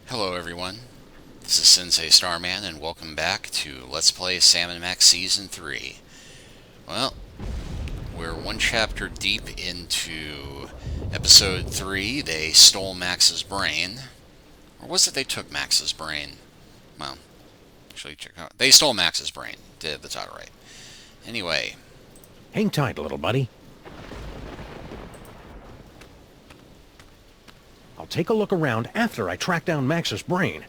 Hello everyone, this is Sensei Starman and welcome back to Let's Play Sam & Max Season 3. Well, we're one chapter deep into Episode 3. They stole Max's brain. Or was it they took Max's brain? Well, actually, check out. They stole Max's brain. Did the title right. Anyway. Hang tight, little buddy. I'll take a look around after I track down Max's brain.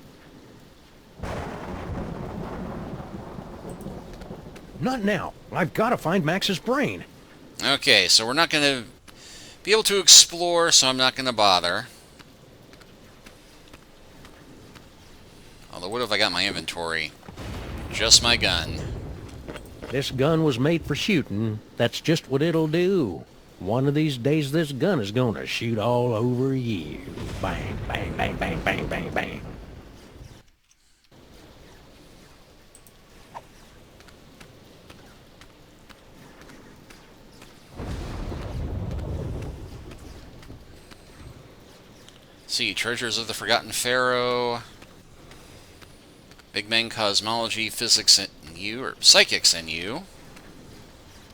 Not now. I've got to find Max's brain. Okay, so we're not going to be able to explore, so I'm not going to bother. Although, what if I got my inventory? Just my gun. This gun was made for shooting. That's just what it'll do. One of these days, this gun is going to shoot all over you. Bang, bang, bang, bang, bang, bang, bang. See, Treasures of the Forgotten Pharaoh, Big Bang Cosmology, Physics in You, or Psychics in You.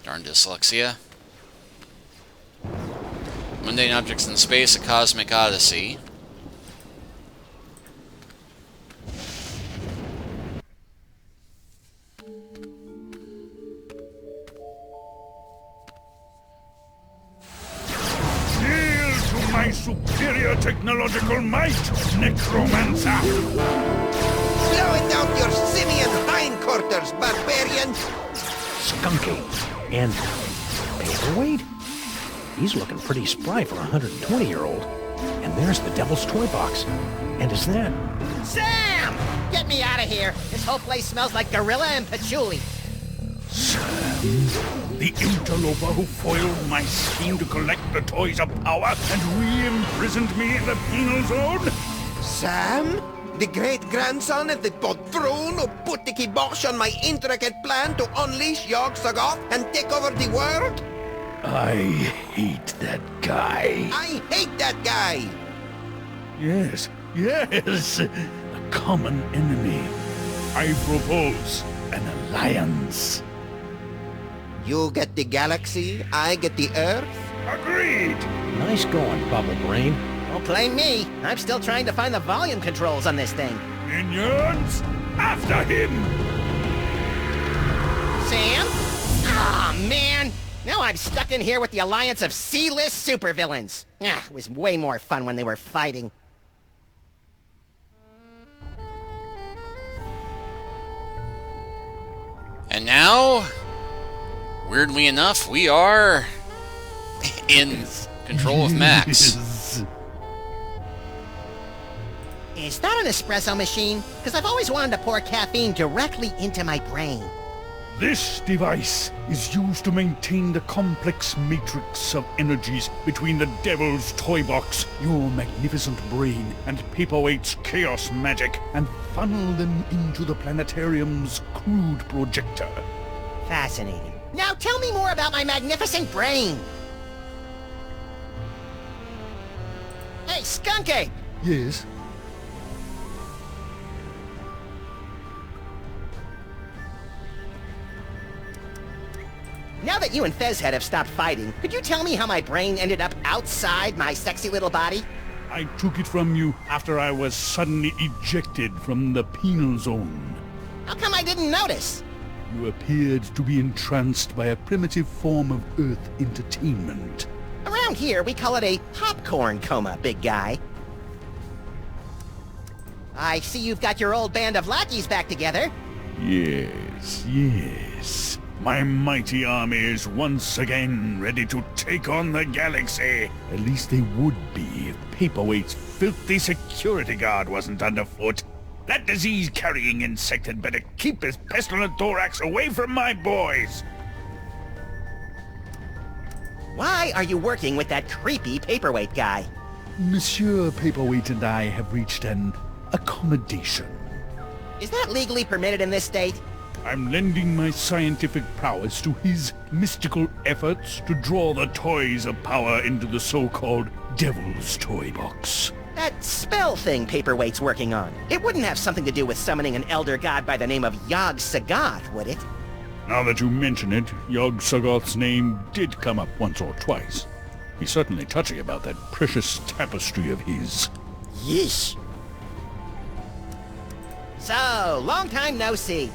Darn dyslexia. Mundane Objects in Space, A Cosmic Odyssey. Kneel to my superior technological might, necromancer! Blow it out your simian hindquarters, barbarian! Skunky. And paperweight? He's looking pretty spry for a 120-year-old. And there's the Devil's Toy Box. And is that... Sam! Get me out of here! This whole place smells like gorilla and patchouli. The interloper who foiled my scheme to collect the Toys of Power and re-imprisoned me in the penal zone? Sam? The great-grandson of the patron who put the kibosh on my intricate plan to unleash Yog-Sothoth and take over the world? I hate that guy. I hate that guy! Yes, a common enemy. I propose an alliance. You get the galaxy, I get the Earth? Agreed! Nice going, Bubble Brain. Don't blame me. I'm still trying to find the volume controls on this thing. Minions, after him! Sam? Ah, man! Now I'm stuck in here with the alliance of C-list supervillains. Ah, it was way more fun when they were fighting. And now, weirdly enough, we are in control of Max. Is that an espresso machine? Because I've always wanted to pour caffeine directly into my brain. This device is used to maintain the complex matrix of energies between the Devil's Toy Box, your magnificent brain, and Paperweight's chaos magic, and funnel them into the planetarium's crude projector. Fascinating. Now tell me more about my magnificent brain. Hey, Skunky! Yes? Now that you and Fezhead have stopped fighting, could you tell me how my brain ended up outside my sexy little body? I took it from you after I was suddenly ejected from the penal zone. How come I didn't notice? You appeared to be entranced by a primitive form of Earth entertainment. Around here, we call it a popcorn coma, big guy. I see you've got your old band of lackeys back together. Yes. My mighty army is once again ready to take on the galaxy. At least they would be if Paperweight's filthy security guard wasn't underfoot. That disease-carrying insect had better keep his pestilent thorax away from my boys. Why are you working with that creepy paperweight guy? Monsieur Paperweight and I have reached an accommodation. Is that legally permitted in this state? I'm lending my scientific prowess to his mystical efforts to draw the Toys of Power into the so-called Devil's Toy Box. That spell thing Paperweight's working on. It wouldn't have something to do with summoning an elder god by the name of Yog-Sothoth, would it? Now that you mention it, Yog-Sothoth's name did come up once or twice. He's certainly touchy about that precious tapestry of his. Yeesh. So, long time no see.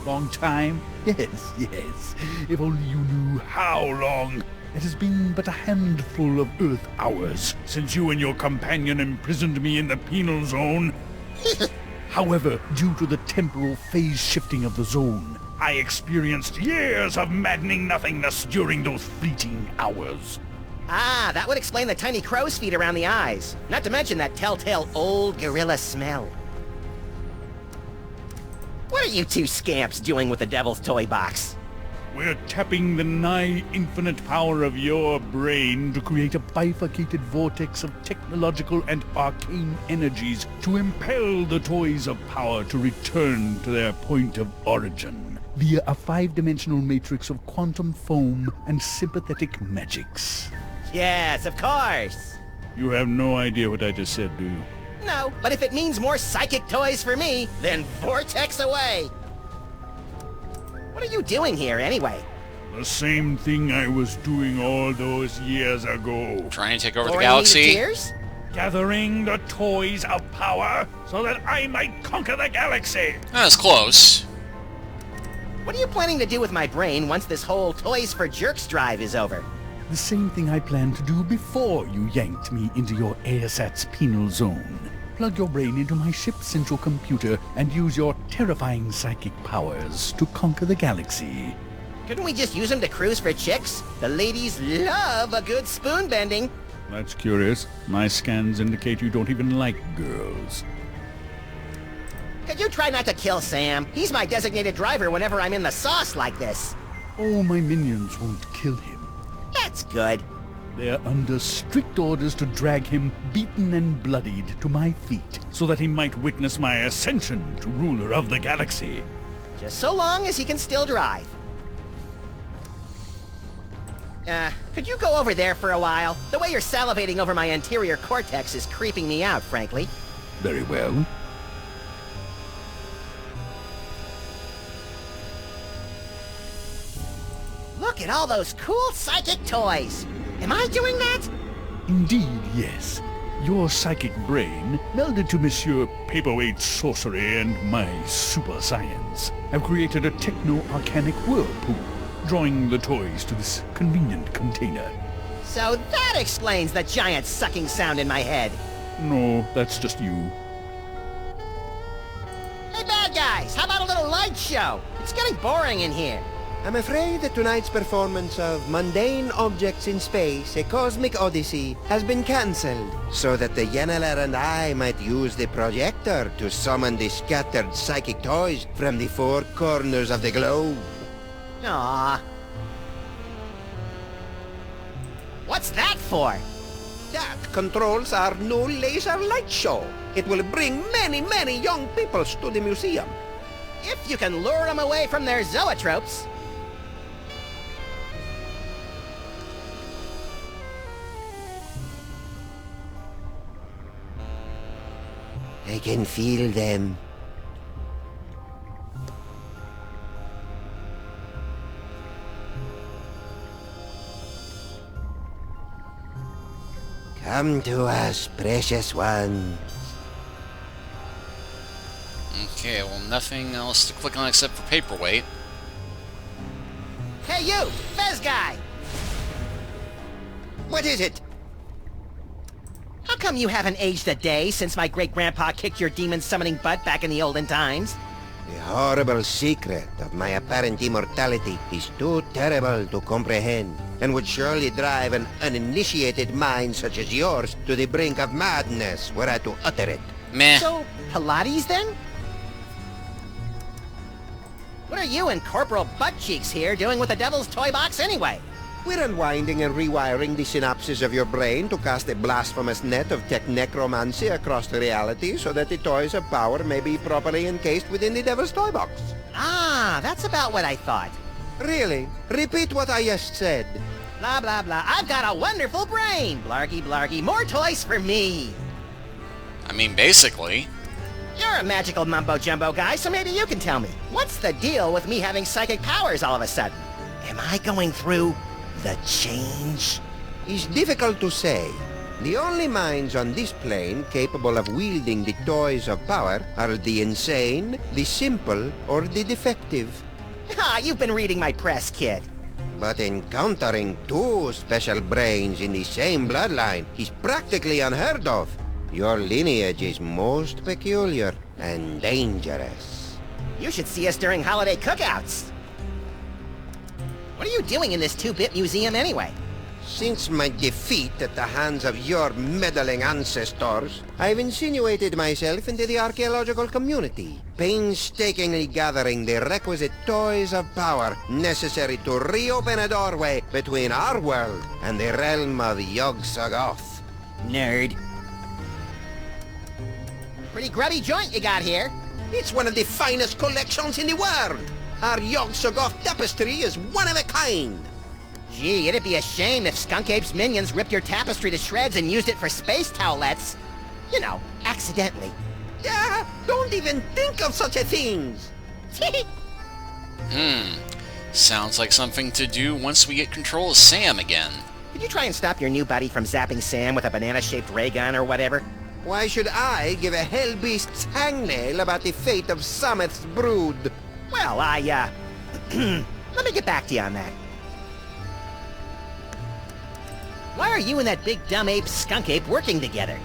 Long time? Yes, yes. If only you knew how long. It has been but a handful of Earth hours since you and your companion imprisoned me in the penal zone. However, due to the temporal phase shifting of the zone, I experienced years of maddening nothingness during those fleeting hours. Ah, that would explain the tiny crow's feet around the eyes. Not to mention that telltale old gorilla smell. What are you two scamps doing with the Devil's Toy Box? We're tapping the nigh-infinite power of your brain to create a bifurcated vortex of technological and arcane energies to impel the toys of power to return to their point of origin via a 5-dimensional matrix of quantum foam and sympathetic magics. Yes, of course. You have no idea what I just said, do you? No, but if it means more psychic toys for me, then vortex away. What are you doing here, anyway? The same thing I was doing all those years ago. Trying to take over the Pouring me to galaxy. tears? Gathering the toys of power so that I might conquer the galaxy. That's close. What are you planning to do with my brain once this whole Toys for Jerks drive is over? The same thing I planned to do before you yanked me into your ASAT's penal zone. Plug your brain into my ship's central computer and use your terrifying psychic powers to conquer the galaxy. Couldn't we just use them to cruise for chicks? The ladies love a good spoon bending. That's curious. My scans indicate you don't even like girls. Could you try not to kill Sam? He's my designated driver whenever I'm in the sauce like this. Oh, my minions won't kill him. That's good. They're under strict orders to drag him beaten and bloodied to my feet so that he might witness my ascension to ruler of the galaxy. Just so long as he can still drive. Could you go over there for a while? The way you're salivating over my anterior cortex is creeping me out, frankly. Very well. Look at all those cool psychic toys. Am I doing that? Indeed, yes. Your psychic brain, melded to Monsieur Paperweight's sorcery and my super science, have created a techno-arcanic whirlpool, drawing the toys to this convenient container. So that explains the giant sucking sound in my head. No, that's just you. Hey bad guys, how about a little light show? It's getting boring in here. I'm afraid that tonight's performance of Mundane Objects in Space, A Cosmic Odyssey, has been cancelled, so that the Yeneler and I might use the projector to summon the scattered psychic toys from the four corners of the globe. Aww. What's that for? That controls our new laser light show. It will bring many, many young peoples to the museum. If you can lure them away from their zoetropes. I can feel them. Come to us, precious one. Okay, well, nothing else to click on except for Paperweight. Hey you, Fez guy! What is it? How come you haven't aged a day since my great-grandpa kicked your demon-summoning butt back in the olden times? The horrible secret of my apparent immortality is too terrible to comprehend, and would surely drive an uninitiated mind such as yours to the brink of madness were I to utter it. Meh. So, Pilates then? What are you and Corporal Butt-Cheeks here doing with the Devil's Toy Box anyway? We're unwinding and rewiring the synapses of your brain to cast a blasphemous net of tech necromancy across the reality so that the toys of power may be properly encased within the Devil's Toy Box. Ah, that's about what I thought. Really? Repeat what I just said. Blah, blah, blah. I've got a wonderful brain! Blargy, blargy. More toys for me! I mean, basically. You're a magical mumbo-jumbo guy, so maybe you can tell me. What's the deal with me having psychic powers all of a sudden? Am I going through the change? It's difficult to say. The only minds on this plane capable of wielding the toys of power are the insane, the simple, or the defective. Ah, you've been reading my press, kid. But encountering two special brains in the same bloodline is practically unheard of. Your lineage is most peculiar and dangerous. You should see us during holiday cookouts. What are you doing in this 2-bit museum anyway? Since my defeat at the hands of your meddling ancestors, I've insinuated myself into the archaeological community, painstakingly gathering the requisite toys of power necessary to reopen a doorway between our world and the realm of Yog-Sothoth. Nerd. Pretty grubby joint you got here. It's one of the finest collections in the world. Our Yog-Sothoth tapestry is one of a kind. Gee, it'd be a shame if Skunk Ape's minions ripped your tapestry to shreds and used it for space towelettes. You know, accidentally. Yeah, don't even think of such a thing. Sounds like something to do once we get control of Sam again. Could you try and stop your new buddy from zapping Sam with a banana-shaped ray gun or whatever? Why should I give a hell-beast's hangnail about the fate of Sameth's brood? Well, let me get back to you on that. Why are you and that big dumb ape, Skunk Ape, working together?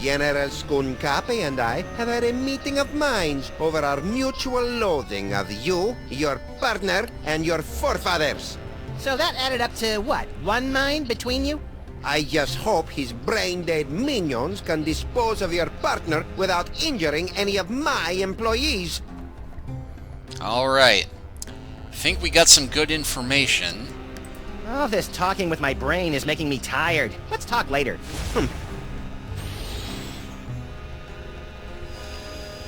General Skunkapi and I have had a meeting of minds over our mutual loathing of you, your partner, and your forefathers. So that added up to what, 1 mind between you? I just hope his brain-dead minions can dispose of your partner without injuring any of my employees. Alright. Think we got some good information. All this talking with my brain is making me tired. Let's talk later.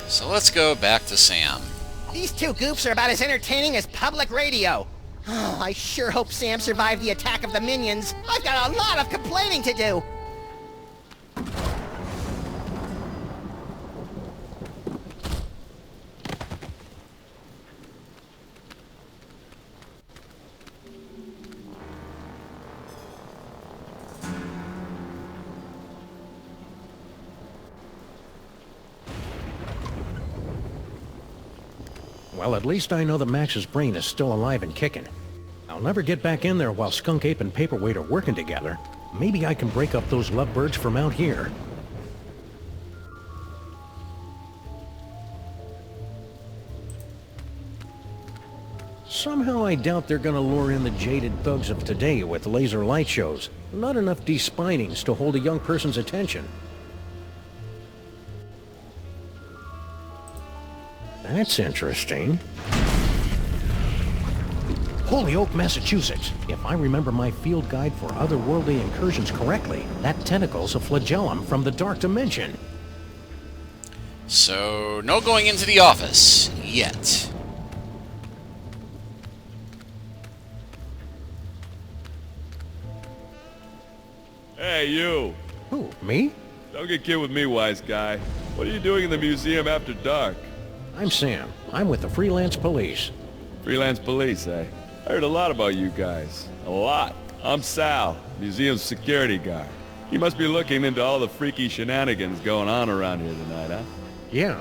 So let's go back to Sam. These two goofs are about as entertaining as public radio. Oh, I sure hope Sam survived the attack of the minions. I've got a lot of complaining to do. Well, at least I know that Max's brain is still alive and kicking. I'll never get back in there while Skunk Ape and Paperweight are working together. Maybe I can break up those lovebirds from out here. Somehow I doubt they're gonna lure in the jaded thugs of today with laser light shows. Not enough despinings to hold a young person's attention. That's interesting. Holyoke, Massachusetts. If I remember my field guide for otherworldly incursions correctly, that tentacle's a flagellum from the dark dimension. So, no going into the office. Yet. Hey, you! Who, me? Don't get kid with me, wise guy. What are you doing in the museum after dark? I'm Sam. I'm with the freelance police. Freelance police, eh? I heard a lot about you guys. A lot. I'm Sal, museum's security guard. You must be looking into all the freaky shenanigans going on around here tonight, huh? Yeah.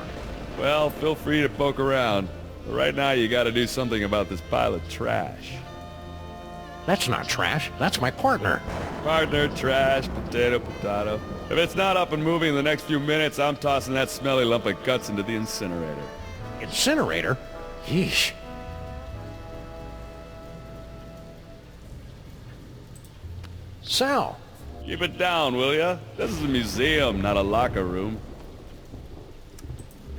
Well, feel free to poke around. But right now you gotta do something about this pile of trash. That's not trash. That's my partner. Partner, trash, potato, potato. If it's not up and moving in the next few minutes, I'm tossing that smelly lump of guts into the incinerator. Incinerator? Yeesh. Sal. Keep it down, will ya? This is a museum, not a locker room.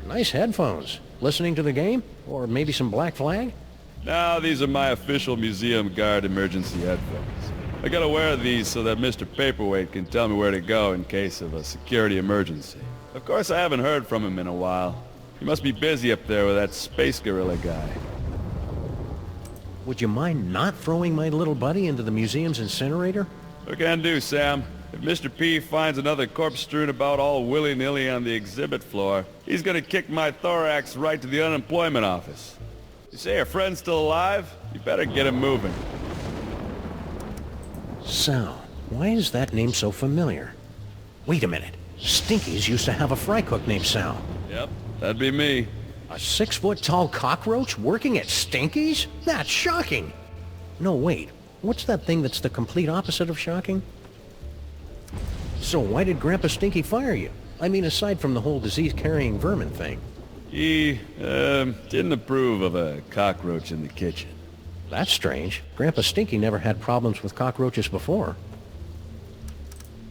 Nice headphones. Listening to the game? Or maybe some Black Flag? No, these are my official museum guard emergency headphones. I gotta wear these so that Mr. Paperweight can tell me where to go in case of a security emergency. Of course, I haven't heard from him in a while. He must be busy up there with that space gorilla guy. Would you mind not throwing my little buddy into the museum's incinerator? What can I do, Sam? If Mr. P finds another corpse strewn about all willy-nilly on the exhibit floor, he's gonna kick my thorax right to the unemployment office. You say your friend's still alive? You better get him moving. Sal, why is that name so familiar? Wait a minute. Stinky's used to have a fry cook named Sal. Yep, that'd be me. A 6-foot-tall cockroach working at Stinky's? That's shocking. No, wait. What's that thing that's the complete opposite of shocking? So why did Grandpa Stinky fire you? I mean, aside from the whole disease-carrying vermin thing. He, didn't approve of a cockroach in the kitchen. That's strange. Grandpa Stinky never had problems with cockroaches before.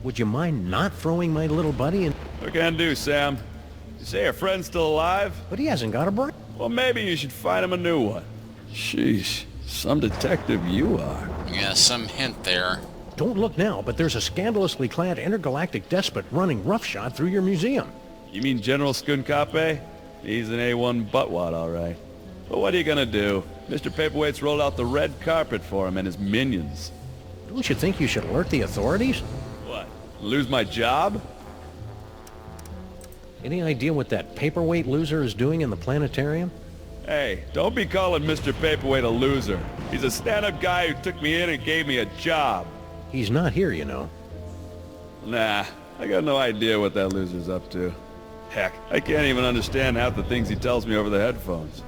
Would you mind not throwing my little buddy in? What can I do, Sam? You say your friend's still alive? But he hasn't got a brain. Well, maybe you should find him a new one. Sheesh, some detective you are. Yeah, some hint there. Don't look now, but there's a scandalously clad intergalactic despot running roughshod through your museum. You mean General Skunkape? He's an A1 buttwad, all right. But what are you gonna do? Mr. Paperweight's rolled out the red carpet for him and his minions. Don't you think you should alert the authorities? What? Lose my job? Any idea what that paperweight loser is doing in the planetarium? Hey, don't be calling Mr. Paperweight a loser. He's a stand-up guy who took me in and gave me a job. He's not here, you know. Nah, I got no idea what that loser's up to. Heck, I can't even understand half the things he tells me over the headphones.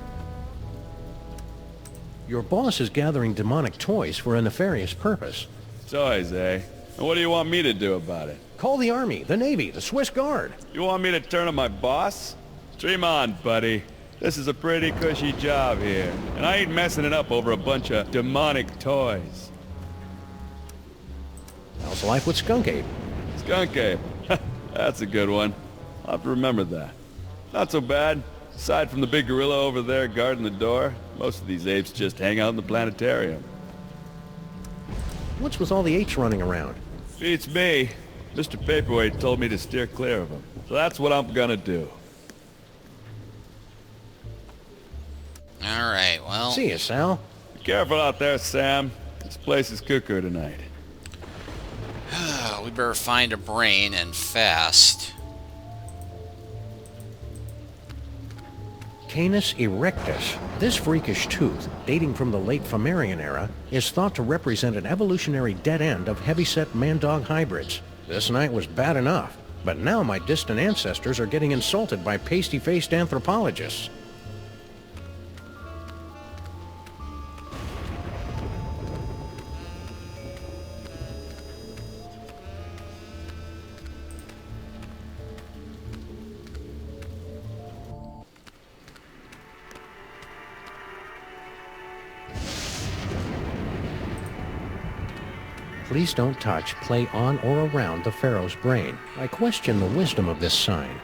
Your boss is gathering demonic toys for a nefarious purpose. Toys, eh? And what do you want me to do about it? Call the Army, the Navy, the Swiss Guard. You want me to turn on my boss? Dream on, buddy. This is a pretty cushy job here, and I ain't messing it up over a bunch of demonic toys. How's life with Skunk Ape? Skunk Ape. That's a good one. I'll have to remember that. Not so bad. Aside from the big gorilla over there guarding the door, most of these apes just hang out in the planetarium. What's with all the apes running around? Beats me. Mr. Paperweight told me to steer clear of them. So that's what I'm gonna do. Alright, well... See you, Sal. Be careful out there, Sam. This place is cuckoo tonight. we better find a brain, and fast. Canis erectus. This freakish tooth, dating from the late Flammarian era, is thought to represent an evolutionary dead end of heavyset man-dog hybrids. This night was bad enough, but now my distant ancestors are getting insulted by pasty-faced anthropologists. Please don't touch, play on or around the Pharaoh's brain. I question the wisdom of this sign.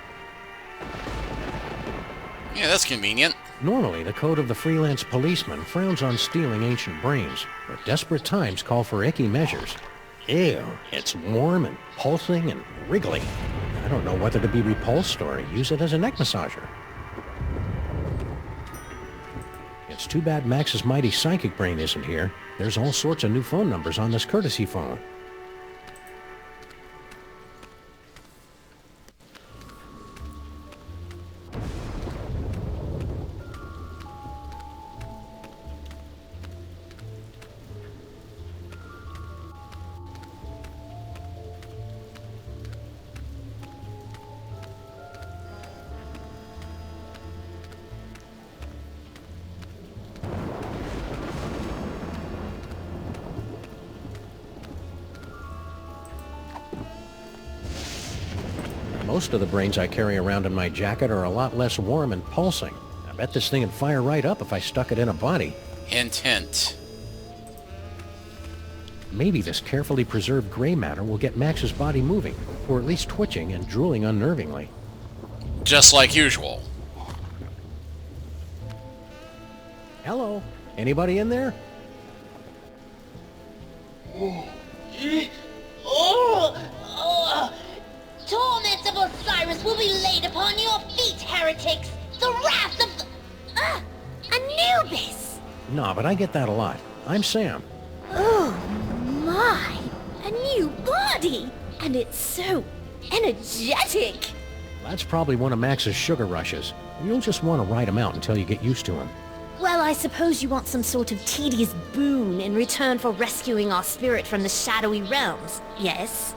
Yeah, that's convenient. Normally, the code of the freelance policeman frowns on stealing ancient brains, but desperate times call for icky measures. Ew, it's warm and pulsing and wriggly. I don't know whether to be repulsed or use it as a neck massager. It's too bad Max's mighty psychic brain isn't here. There's all sorts of new phone numbers on this courtesy phone. Most of the brains I carry around in my jacket are a lot less warm and pulsing. I bet this thing would fire right up if I stuck it in a body. Hint, hint. Maybe this carefully preserved gray matter will get Max's body moving, or at least twitching and drooling unnervingly. Just like usual. Hello? Anybody in there? Torments of Osiris will be laid upon your feet, heretics! The wrath of the... Anubis! Nah, but I get that a lot. I'm Sam. Oh, my! A new body! And it's so energetic. That's probably one of Max's sugar rushes. You'll just want to ride him out until you get used to him. Well, I suppose you want some sort of tedious boon in return for rescuing our spirit from the shadowy realms, yes?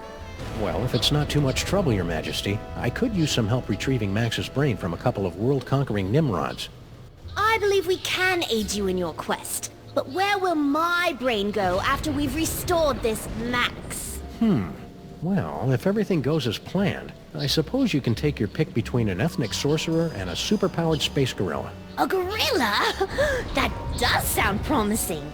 Well, if it's not too much trouble, Your Majesty, I could use some help retrieving Max's brain from a couple of world-conquering Nimrods. I believe we can aid you in your quest, but where will my brain go after we've restored this Max? Well, if everything goes as planned, I suppose you can take your pick between an ethnic sorcerer and a superpowered space gorilla. A gorilla? That does sound promising.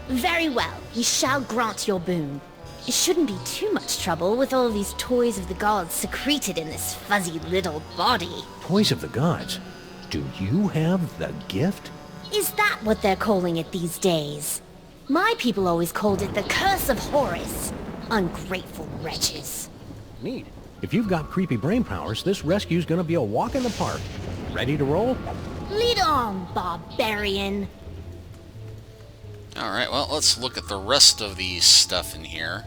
Very well, we shall grant your boon. It shouldn't be too much trouble with all these toys of the gods secreted in this fuzzy little body. Toys of the gods? Do you have the gift? Is that what they're calling it these days? My people always called it the Curse of Horus. Ungrateful wretches. Neat. If you've got creepy brain powers, this rescue's gonna be a walk in the park. Ready to roll? Lead on, barbarian. Alright, well, let's look at the rest of the stuff in here.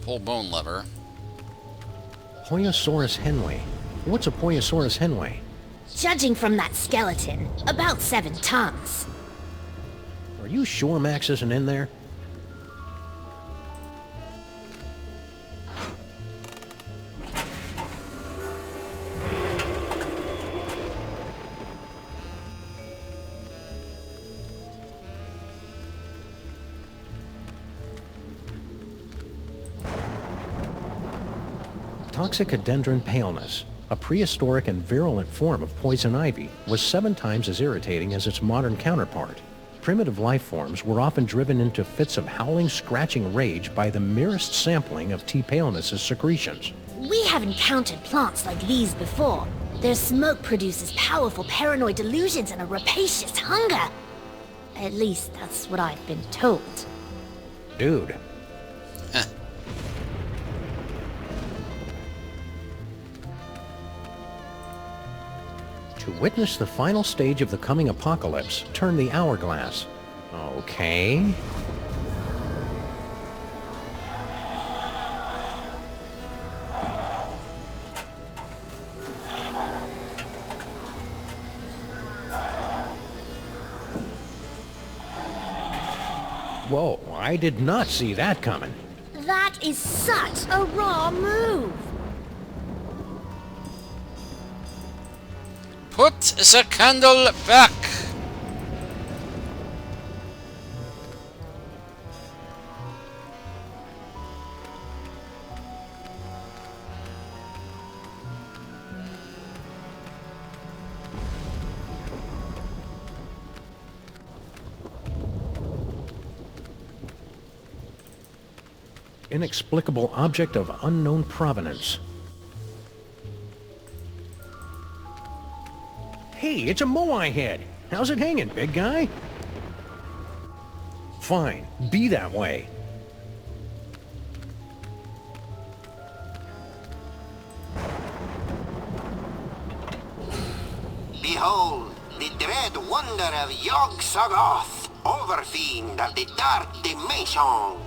Pull bone lever. Poiosaurus henway. What's a Poiosaurus henway? Judging from that skeleton, about 7 tons. Are you sure Max isn't in there? Toxicodendron paleness, a prehistoric and virulent form of poison ivy, was 7 times as irritating as its modern counterpart. Primitive life forms were often driven into fits of howling, scratching rage by the merest sampling of T. paleness's secretions. We have encountered plants like these before. Their smoke produces powerful paranoid delusions and a rapacious hunger. At least that's what I've been told. Dude. To witness the final stage of the coming apocalypse, turn the hourglass. Okay. Whoa, I did not see that coming. That is such a raw move. Put the candle back! Inexplicable object of unknown provenance. Hey, it's a moai head. How's it hanging, big guy? Fine, be that way. Behold, the dread wonder of Yog-Sothoth, overfiend of the dark dimension.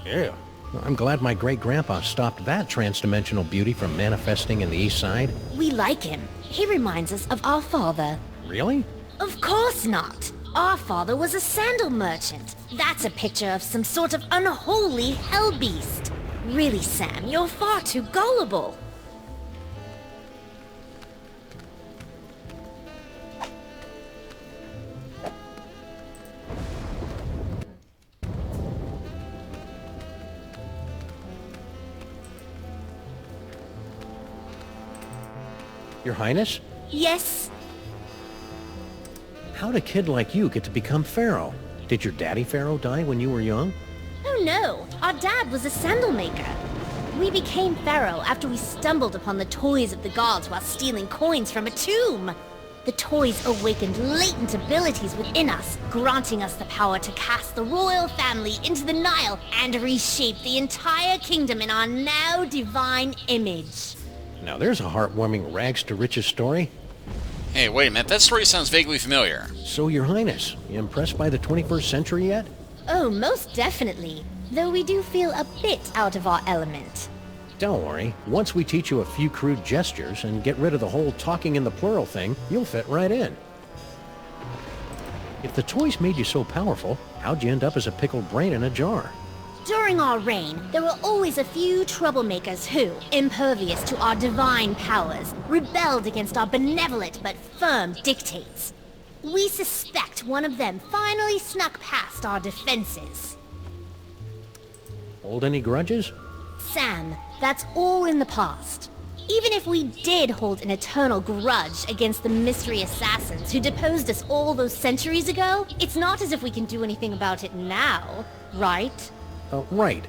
Yeah. I'm glad my great-grandpa stopped that trans-dimensional beauty from manifesting in the East Side. We like him. He reminds us of our father. Really? Of course not. Our father was a sandal merchant. That's a picture of some sort of unholy hell beast. Really, Sam, you're far too gullible. Your Highness? Yes? How'd a kid like you get to become Pharaoh? Did your daddy Pharaoh die when you were young? Oh no, our dad was a sandal maker. We became Pharaoh after we stumbled upon the toys of the gods while stealing coins from a tomb. The toys awakened latent abilities within us, granting us the power to cast the royal family into the Nile and reshape the entire kingdom in our now divine image. Now there's a heartwarming rags-to-riches story. Hey, wait a minute, that story sounds vaguely familiar. So, Your Highness, you impressed by the 21st century yet? Oh, most definitely. Though we do feel a bit out of our element. Don't worry. Once we teach you a few crude gestures and get rid of the whole talking in the plural thing, you'll fit right in. If the toys made you so powerful, how'd you end up as a pickled brain in a jar? During our reign, there were always a few troublemakers who, impervious to our divine powers, rebelled against our benevolent but firm dictates. We suspect one of them finally snuck past our defenses. Hold any grudges? Sam, that's all in the past. Even if we did hold an eternal grudge against the mystery assassins who deposed us all those centuries ago, it's not as if we can do anything about it now, right? Right.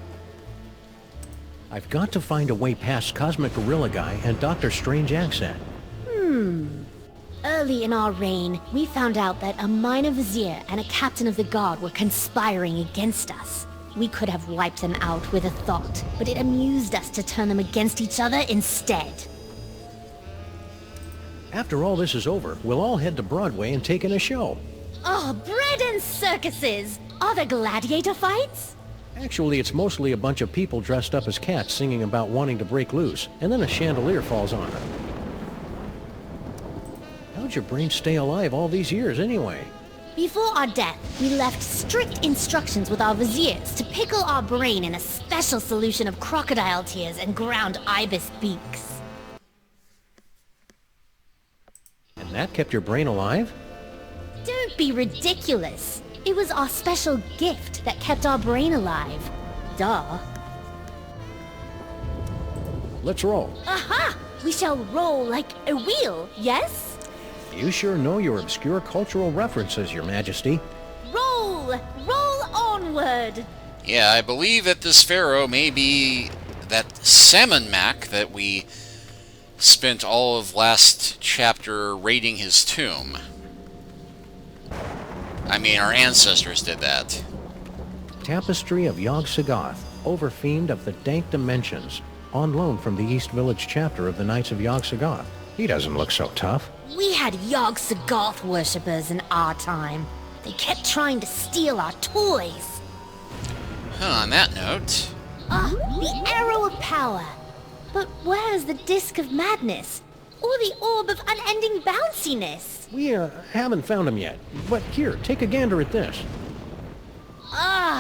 I've got to find a way past Cosmic Gorilla Guy and Dr. Strange accent. Early in our reign, we found out that a minor vizier and a captain of the guard were conspiring against us. We could have wiped them out with a thought, but it amused us to turn them against each other instead. After all this is over, we'll all head to Broadway and take in a show. Oh, bread and circuses! Are there gladiator fights? Actually, it's mostly a bunch of people dressed up as cats singing about wanting to break loose, and then a chandelier falls on them. How'd your brain stay alive all these years, anyway? Before our death, we left strict instructions with our viziers to pickle our brain in a special solution of crocodile tears and ground ibis beaks. And that kept your brain alive? Don't be ridiculous. It was our special gift that kept our brain alive. Duh. Let's roll. Aha! We shall roll like a wheel, yes? You sure know your obscure cultural references, Your Majesty. Roll! Roll onward! Yeah, I believe that this pharaoh may be that Salmon Mac that we spent all of last chapter raiding his tomb. I mean, our ancestors did that. Tapestry of Yog-Sothoth, overfiend of the dank dimensions, on loan from the East Village chapter of the Knights of Yog-Sothoth. He doesn't look so tough. We had Yog-Sothoth worshippers in our time. They kept trying to steal our toys. On that note... The Arrow of Power. But where is the Disc of Madness? Or the Orb of Unending Bounciness? We haven't found him yet. But here, take a gander at this.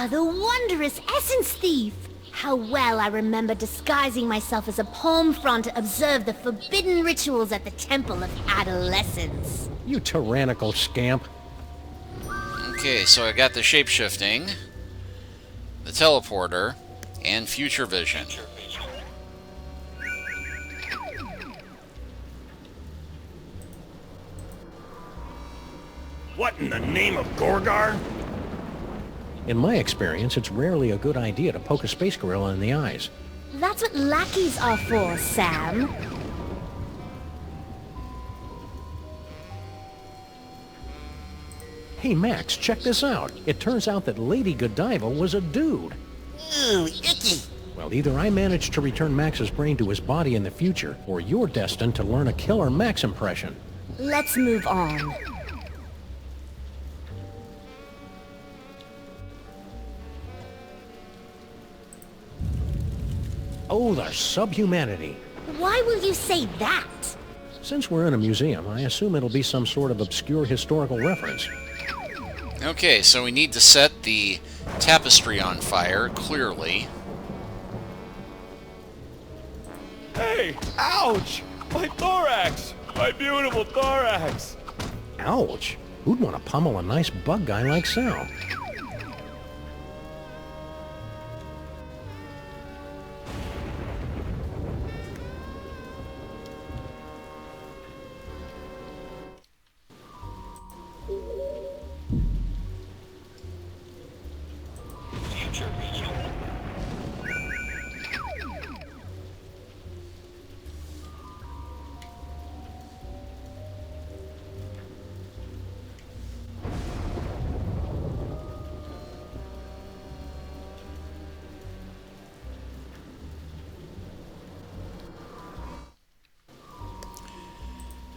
The wondrous Essence Thief! How well I remember disguising myself as a palm frond to observe the forbidden rituals at the Temple of Adolescence. You tyrannical scamp. Okay, so I got the shape-shifting, the teleporter, and future vision. What in the name of Gorgar? In my experience, it's rarely a good idea to poke a space gorilla in the eyes. That's what lackeys are for, Sam. Hey Max, check this out. It turns out that Lady Godiva was a dude. Ooh, icky. Well, either I managed to return Max's brain to his body in the future, or you're destined to learn a killer Max impression. Let's move on. Oh, the subhumanity. Why will you say that? Since we're in a museum, I assume it'll be some sort of obscure historical reference. Okay, so we need to set the tapestry on fire, clearly. Hey! Ouch! My thorax! My beautiful thorax! Ouch! Who'd want to pummel a nice bug guy like Sal?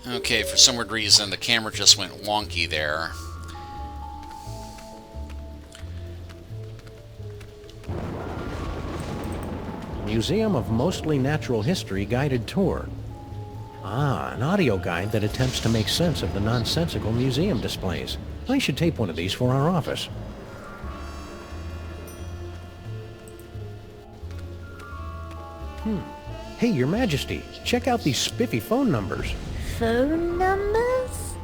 Okay, for some weird reason, the camera just went wonky there. Museum of Mostly Natural History guided tour. Ah, an audio guide that attempts to make sense of the nonsensical museum displays. I should tape one of these for our office. Hey, Your Majesty, check out these spiffy phone numbers. Phone numbers?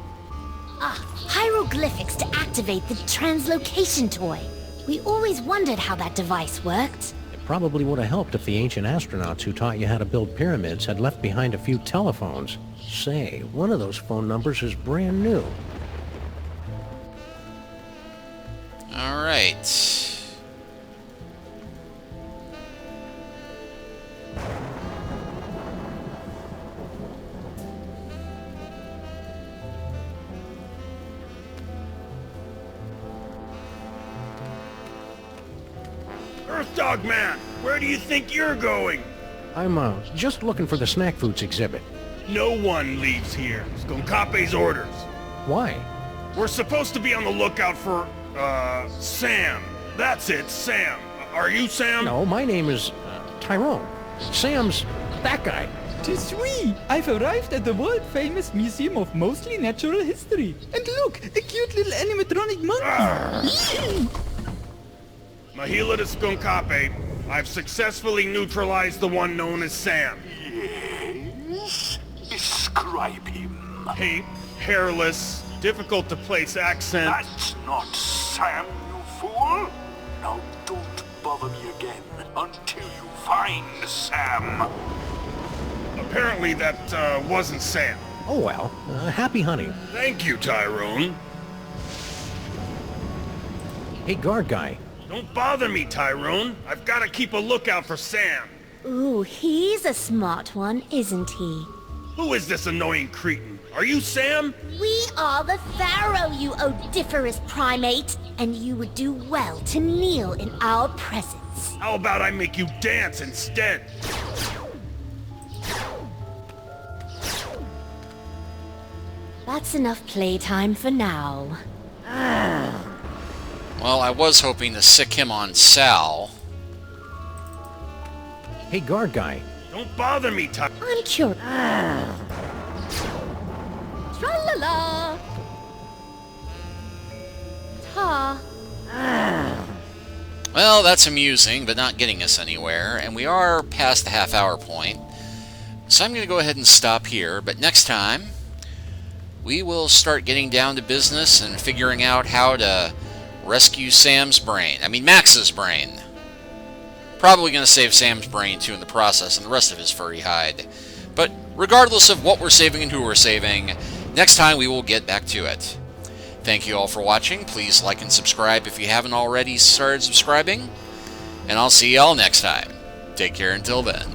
Ah, hieroglyphics to activate the translocation toy. We always wondered how that device worked. It probably would have helped if the ancient astronauts who taught you how to build pyramids had left behind a few telephones. Say, one of those phone numbers is brand new. All right. Earthdog Man, where do you think you're going? I'm, just looking for the snack foods exhibit. No one leaves here. Skonkape's orders. Why? We're supposed to be on the lookout for, Sam. That's it, Sam. Are you Sam? No, my name is, Tyrone. Sam's that guy. Tis we! I've arrived at the world-famous Museum of Mostly Natural History. And look, a cute little animatronic monkey! Mahila to Skonkape, I've successfully neutralized the one known as Sam. Yes? Describe him. He, hairless, difficult to place accent. That's not Sam, you fool! Now don't bother me again until you find Sam. Apparently that, wasn't Sam. Oh well, happy hunting. Thank you, Tyrone. Hey, guard guy. Don't bother me, Tyrone. I've got to keep a lookout for Sam. Ooh, he's a smart one, isn't he? Who is this annoying cretin? Are you Sam? We are the Pharaoh, you odiferous primate, and you would do well to kneel in our presence. How about I make you dance instead? That's enough playtime for now. Well, I was hoping to sick him on Sal. Hey, guard guy. Don't bother me, Tyrone. I'm curious. Tra-la-la! Ta. Well, that's amusing, but not getting us anywhere, and we are past the half-hour point. So I'm going to go ahead and stop here, but next time, we will start getting down to business and figuring out how to rescue Sam's brain. I mean, Max's brain. Probably going to save Sam's brain, too, in the process, and the rest of his furry hide. But regardless of what we're saving and who we're saving, next time we will get back to it. Thank you all for watching. Please like and subscribe if you haven't already started subscribing. And I'll see y'all next time. Take care until then.